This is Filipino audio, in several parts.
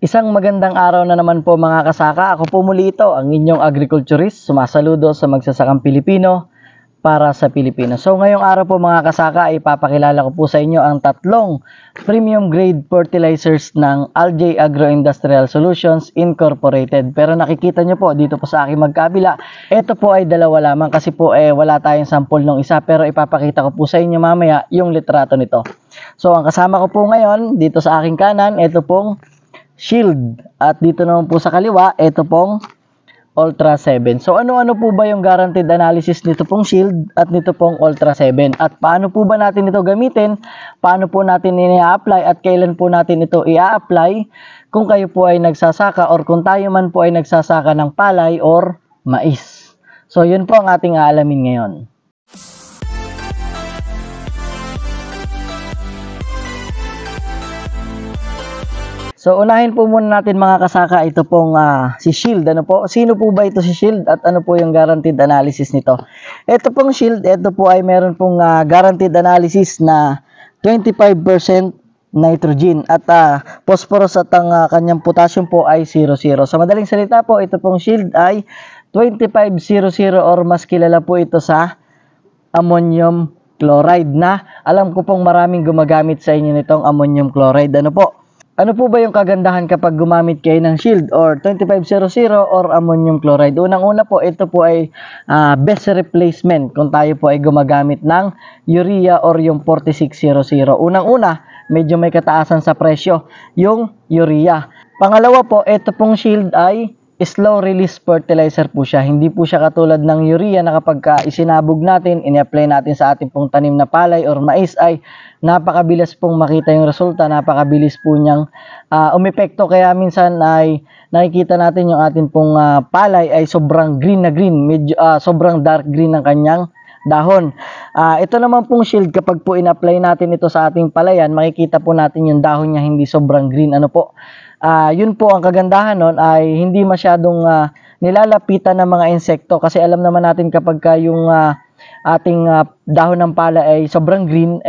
Isang magandang araw na naman po mga kasaka. Ako po muli ito, ang inyong agriculturist, sumasaludo sa magsasakang Pilipino para sa Pilipino. So ngayong araw po mga kasaka, ipapakilala ko po sa inyo ang tatlong premium grade fertilizers ng Algae Agroindustrial Solutions Incorporated. Pero nakikita nyo po dito po sa aking magkabila, ito po ay dalawa lamang kasi po wala tayong sample ng isa, pero ipapakita ko po sa inyo mamaya yung litrato nito. So ang kasama ko po ngayon dito sa aking kanan, ito pong Shield. At dito naman po sa kaliwa, ito pong Ultra 7. So ano-ano po ba yung guaranteed analysis nito pong Shield at nito pong Ultra 7? At paano po ba natin ito gamitin? Paano po natin i-apply at kailan po natin ito i-apply kung kayo po ay nagsasaka or kung tayo man po ay nagsasaka ng palay or mais? So yun po ang ating aalamin ngayon. So, unahin po muna natin mga kasaka, ito pong si Shield. Ano po? Sino po ba ito si Shield at ano po yung guaranteed analysis nito? Ito pong Shield, ito po ay meron pong guaranteed analysis na 25% nitrogen at phosphorus at ang kanyang potassium po ay 00. Sa madaling salita po, ito pong Shield ay 2500 or mas kilala po ito sa ammonium chloride na alam ko pong maraming gumagamit sa inyo nitong ammonium chloride. Ano po? Ano po ba yung kagandahan kapag gumamit kayo ng Shield or 2500 or ammonium chloride? Unang-una po, ito po ay best replacement kung tayo po ay gumagamit ng urea or yung 4600. Unang-una, medyo may kataasan sa presyo yung urea. Pangalawa po, ito pong Shield ay slow release fertilizer po siya. Hindi po siya katulad ng urea na kapag isinabog natin, ini-apply natin sa ating pong tanim na palay or mais ay napakabilis pong makita yung resulta, napakabilis po niyang umepekto. Kaya minsan ay nakikita natin yung ating pong palay ay sobrang green na green, medyo sobrang dark green ng kanyang dahon. Ito naman pong Shield, kapag po in-apply natin ito sa ating palayan, makikita po natin yung dahon niya hindi sobrang green. Ano po? Yun po ang kagandahan nun ay hindi masyadong nilalapitan ng mga insekto kasi alam naman natin kapag yung ating dahon ng pala ay sobrang green,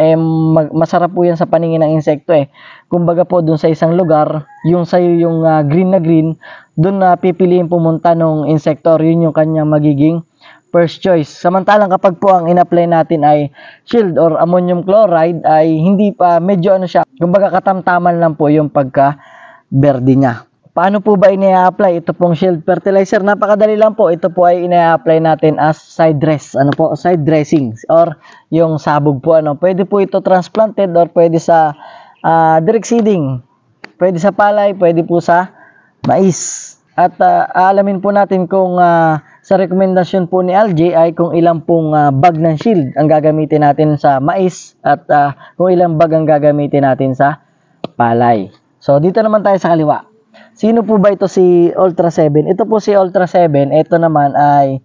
masarap po yan sa paningin ng insekto Kumbaga po dun sa isang lugar, yung sayo yung green na green, dun pipiliin pumunta ng insekto, yun yung kanyang magiging first choice. Samantalang kapag po ang in-apply natin ay Shield or ammonium chloride ay hindi pa, medyo ano siya, kumbaga katamtaman lang po yung pagka-berde niya. Paano po ba ina-apply ito pong Shield fertilizer? Napakadali lang po. Ito po ay ina-apply natin as side dress. Ano po? Side dressing or yung sabog po. Pwede po ito transplanted or pwede sa direct seeding. Pwede sa palay, pwede po sa mais. At aalamin po natin kung sa rekomendasyon po ni Algae ay kung ilang pong bag ng Shield ang gagamitin natin sa mais at kung ilang bag ang gagamitin natin sa palay. So dito naman tayo sa kaliwa. Sino po ba ito si Ultra 7? Ito po si Ultra 7. Ito naman ay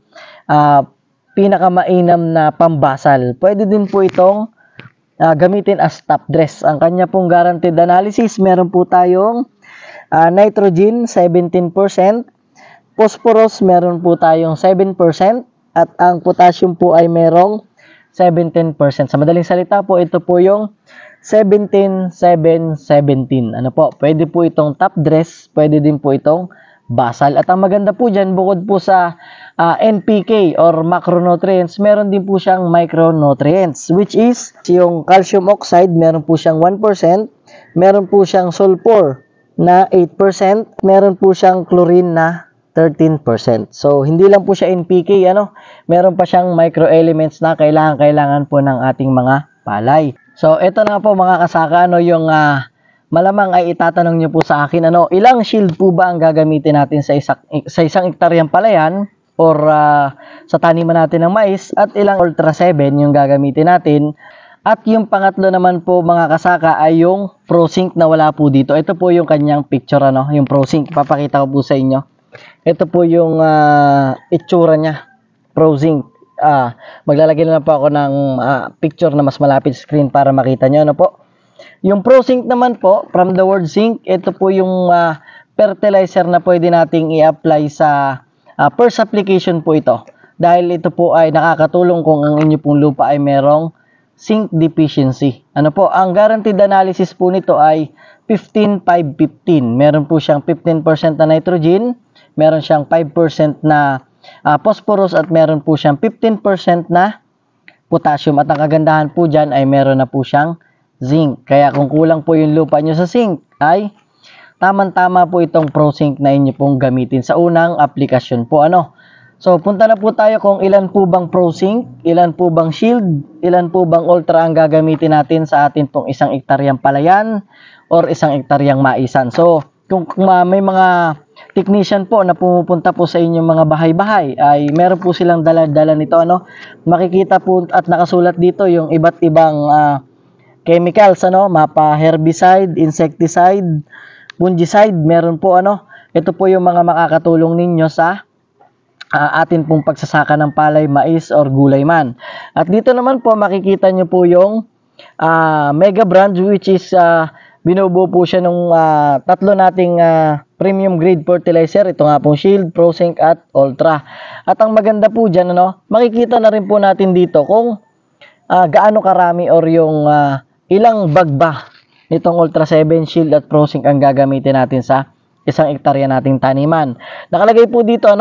pinakamainam na pambasal. Pwede din po itong gamitin as top dress. Ang kanya pong guaranteed analysis, meron po tayong nitrogen 17%, phosphorus meron po tayong 7%, at ang potassium po ay merong 17%. Sa madaling salita po, ito po yung 17-7-17. Ano po? Pwede po itong top dress, pwede din po itong basal. At ang maganda po dyan, bukod po sa NPK or macronutrients, meron din po siyang micronutrients, which is yung calcium oxide, meron po siyang 1%, meron po siyang sulfur na 8%, meron po siyang chlorine na 13%. So, hindi lang po siya NPK, meron pa siyang microelements na kailangan po ng ating mga palay. So, ito na po mga kasaka, yung malamang ay itatanong nyo po sa akin, ilang Shield po ba ang gagamitin natin sa isang hektaryang palayan or sa taniman natin ng mais, at ilang Ultra 7 yung gagamitin natin. At yung pangatlo naman po mga kasaka ay yung ProZync na wala po dito. Ito po yung kanyang picture, yung ProZync. Papakita ko po sa inyo. Ito po yung itsura niya, ProZync. Maglalagay na lang po ako ng picture na mas malapit sa screen para makita nyo. Po? Yung ProZync naman po, from the word zinc, ito po yung fertilizer na pwede nating i-apply sa first application po ito. Dahil ito po ay nakakatulong kung ang inyo pong lupa ay merong zinc deficiency. Ano po, ang guaranteed analysis po nito ay 15-5-15. Meron po siyang 15% na nitrogen, meron siyang 5% na phosphorus at meron po siyang 15% na potassium. At ang kagandahan po dyan ay meron na po siyang zinc. Kaya kung kulang po yung lupa nyo sa zinc ay tamang-tama po itong ProZinc na inyo pong gamitin sa unang aplikasyon po. So, punta na po tayo kung ilan po bang ProZinc, ilan po bang Shield, ilan po bang Ultra ang gagamitin natin sa atin pong 1 hektaryang palayan or 1 hektaryang maisan. So, kung may mga technician po na pumupunta po sa inyong mga bahay-bahay, ay meron po silang dala-dala nito. Makikita po at nakasulat dito yung iba't ibang chemicals, mapa herbicide, insecticide, fungicide, meron po ito po yung mga makakatulong ninyo sa atin pong pagsasaka ng palay, mais or gulay man. At dito naman po makikita nyo po yung Mega Brand, which is binubuo po siya ng tatlo nating premium grade fertilizer. Ito nga pong Shield, ProZinc at Ultra. At ang maganda po dyan, makikita na rin po natin dito kung gaano karami or yung ilang bag ba nitong Ultra 7, Shield at ProZinc ang gagamitin natin sa 1 hektarya nating taniman. Nakalagay po dito,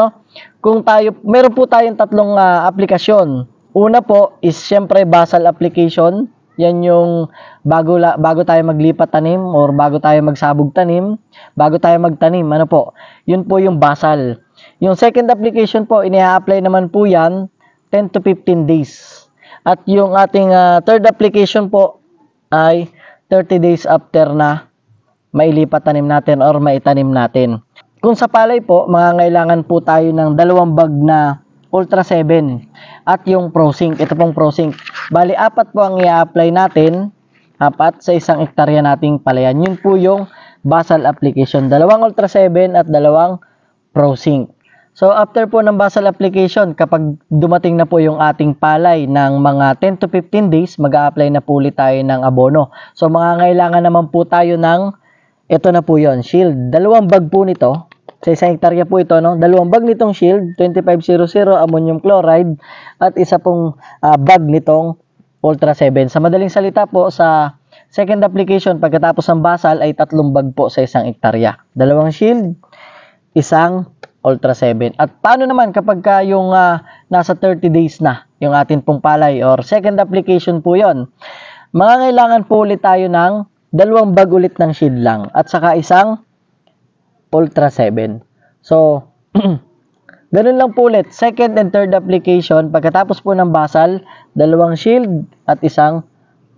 kung meron po tayong tatlong aplikasyon. Una po is syempre basal application. Yan yung bago tayo maglipat tanim or bago tayo magsabog tanim, bago tayo magtanim, yun po yung basal. Yung second application po, ini-apply naman po yan 10 to 15 days. At yung ating third application po ay 30 days after na mailipat tanim natin or maitanim natin. Kung sa palay po, mangangailangan po tayo ng 2 bag na Ultra 7 at yung ProZinc. Ito pong ProZinc. Bali, 4 po ang i-apply natin. 4 sa 1 hektarya nating palayan. Yun po yung basal application. 2 Ultra 7 at 2 ProZinc. So, after po ng basal application, kapag dumating na po yung ating palay ng mga 10 to 15 days, mag-a-apply na po ulit tayo ng abono. So, mangangailangan naman po tayo ng ito na po yon, Shield. 2 bag po nito. Sa 1 hektarya po ito, 2 bag nitong Shield, 2500 ammonium chloride, at isa pong bag nitong Ultra 7. Sa madaling salita po, sa second application, pagkatapos ng basal, ay 3 bag po sa 1 hektarya. 2 Shield, 1 Ultra 7. At paano naman kapag yung nasa 30 days na yung atin pong palay or second application po yon? Mangangailangan po ulit tayo ng 2 bag ulit ng Shield lang at saka 1 Ultra 7. So, ganun lang po ulit. Second and third application, pagkatapos po ng basal, 2 Shield at 1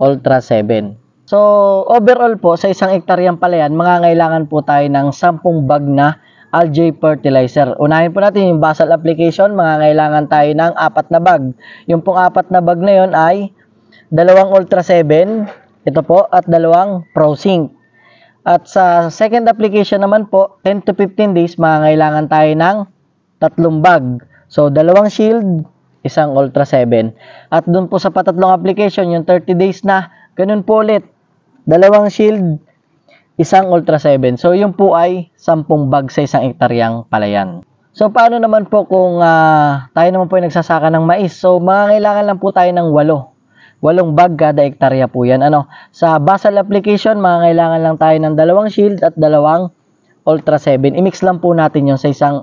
Ultra 7. So, overall po, sa 1 hektaryang palayan, mangangailangan po tayo ng 10 bag na algae fertilizer. Unahin po natin yung basal application, mangangailangan tayo ng 4 na bag. Yung pong 4 na bag na yun ay 2 Ultra 7, ito po, at 2 ProZinc. At sa second application naman po, 10 to 15 days, mangangailangan tayo ng 3 bag. So, 2 Shield, 1 Ultra 7. At dun po sa patatlong application, yung 30 days na, ganun po ulit. 2 Shield, 1 Ultra 7. So, yun po ay 10 bag sa 1 hektaryang palayan. So, paano naman po kung tayo naman po ay nagsasaka ng mais? So, mangangailangan lang po tayo ng 8 bag kada hektarya po yan. Sa basal application, mangangailangan lang tayo ng 2 Shield at 2 Ultra 7. I-mix lang po natin yun sa isang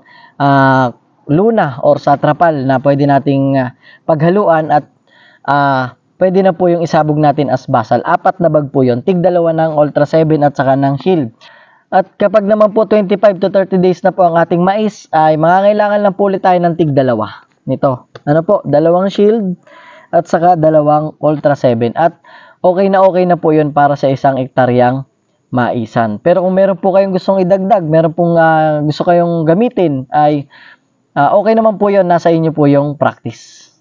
luna or sa trapal na pwede nating paghaluan at pwede na po yung isabog natin as basal. 4 na bag po yun. Tig 2 ng Ultra 7 at saka ng Shield. At kapag naman po 25 to 30 days na po ang ating mais, ay mangangailangan lang po ulit tayo ng tig 2 nito. 2 Shield at saka 2 Ultra 7. At okay na po yun para sa 1 hektaryang maisan. Pero kung meron po kayong gustong idagdag, meron pong gusto kayong gamitin, ay okay naman po yun, nasa inyo po yung practice.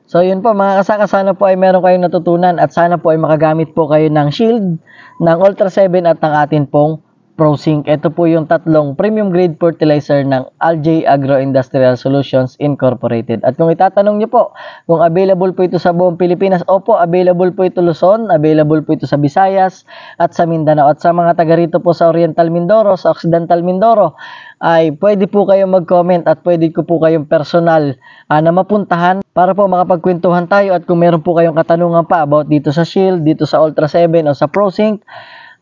So yun po mga kasaka, sana po ay meron kayong natutunan at sana po ay makagamit po kayo ng Shield, ng Ultra 7 at ng atin pong ProZinc. Ito po yung tatlong premium grade fertilizer ng Algae Agro-Industrial Solutions Incorporated. At kung itatanong niyo po kung available po ito sa buong Pilipinas, opo, available po ito Luzon, available po ito sa Visayas at sa Mindanao. At sa mga taga rito po sa Oriental Mindoro, sa Occidental Mindoro, ay pwede po kayong mag-comment at pwede ko po kayong personal na mapuntahan para po makapagkwentuhan tayo. At kung meron po kayong katanungan pa about dito sa Shield, dito sa Ultra 7 o sa ProZinc,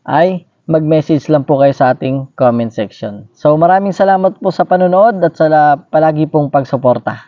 ay mag-message lang po kayo sa ating comment section. So maraming salamat po sa panonood at sa palagi pong pagsuporta.